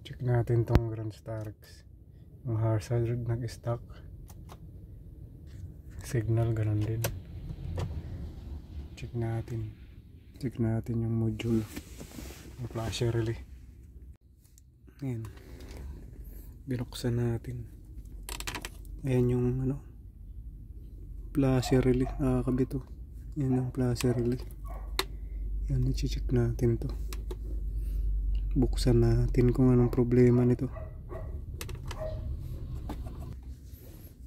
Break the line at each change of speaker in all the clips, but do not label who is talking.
Check natin tong Grand Starks. Yung hazard nag-stock. Signal ganun din. Check natin. Check natin yung module. Yung flasher relay. Ayan. Binuksan natin. Ayan yung flasher relay. Kabit to. Ayan yung flasher relay. Ayan, i-check natin to. Buksan natin kung anong problema nito.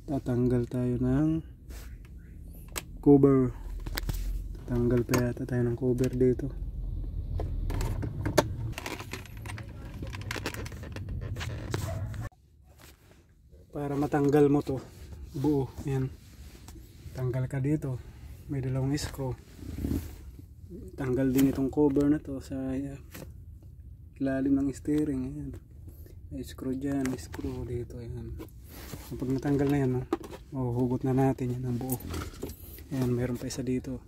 Tatanggal tayo ng cover. Tatanggal pa yata tayo ng cover dito. Para matanggal mo to buo. Ayan. Tanggal ka dito. May dalawang screw. Tanggal din itong cover na to sa ilalim ng steering. Ayan. May screw dyan, may screw dito. Ayan. Kapag natanggal na yan, mahuhugot na natin yan ang buo. Ayan, meron pa isa dito.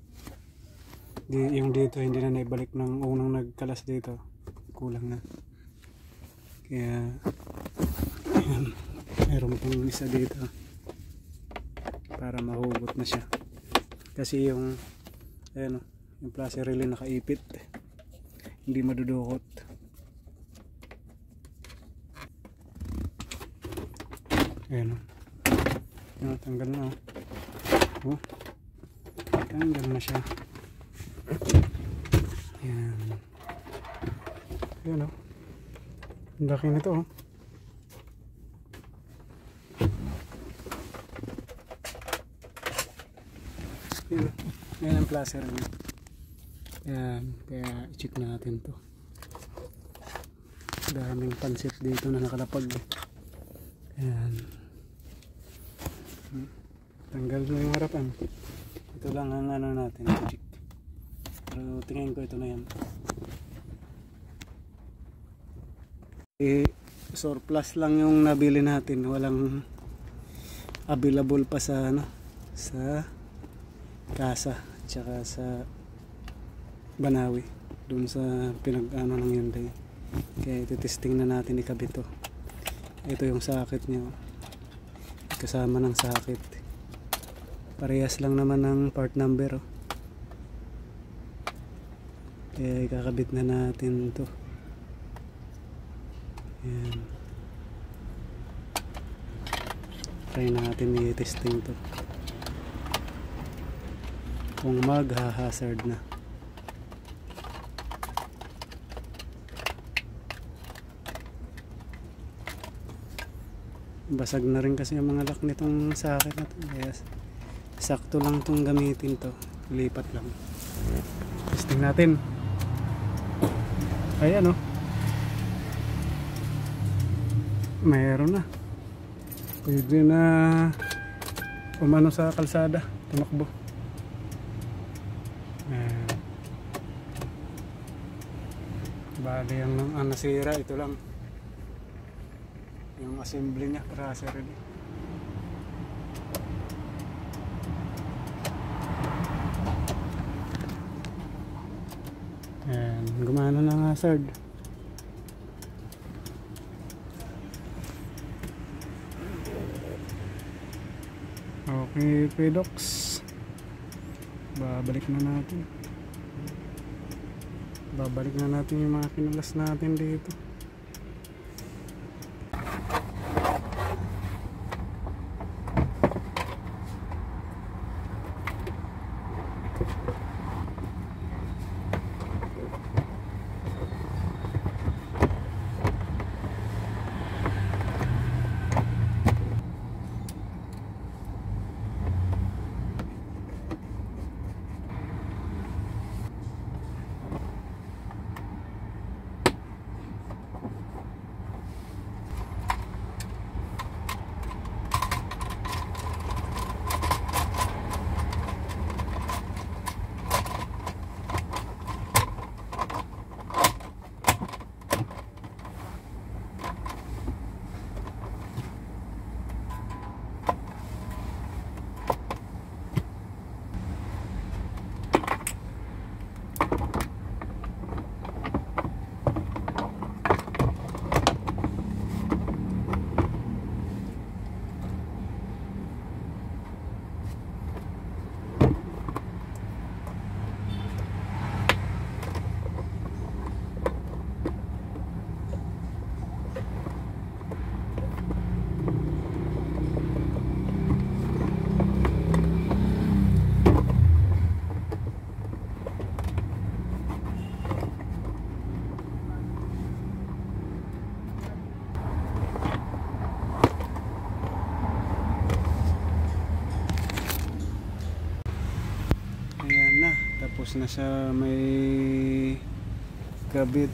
Yung dito hindi na naibalik ng unang nagkalas dito. Kulang na. Kaya ayan, meron pang isa dito para mahugot na siya. Kasi yung yung flasher relay nakaipit. Hindi madudukot. Ayan. Ayan, tanggal na. Tanggal na siya. Ayan. Ayan o. Ang laki nito o. Ayan. Ayan ang flasher relay. Ayan. Kaya i-check natin to. Daming pansit dito na nakalapag. Ayan. Tanggal na yung harapan. Ito lang ang natin. Check. Pero tingin ko ito na yan. Surplus lang yung nabili natin. Walang available pa sa sa Kasa tsaka sa Banawi. Doon sa ng Hyundai. Kaya iti-testing na natin ikabit to. Ito yung sakit niya. Kasama ng sakit. Parehas lang naman ng part number. Kaya ikakabit na natin to. Ayan. Try natin i-testing to. Kung mag-hazard na. Basag na rin kasi ang mga lock nitong sakit na to. Kaya sakto lang itong gamitin to. Lipat lang. Testing natin. Ayan o. Mayroon na. Pwede na umano sa kalsada. Tumakbo. Bali ang nasira ito lang. Yung assembly niya para sa ready. Ayan, gumana na nga hazard. Okay, Pedox. Babalik na natin. Babalik na natin yung mga kinalas natin dito. Tapos na siya may kabit.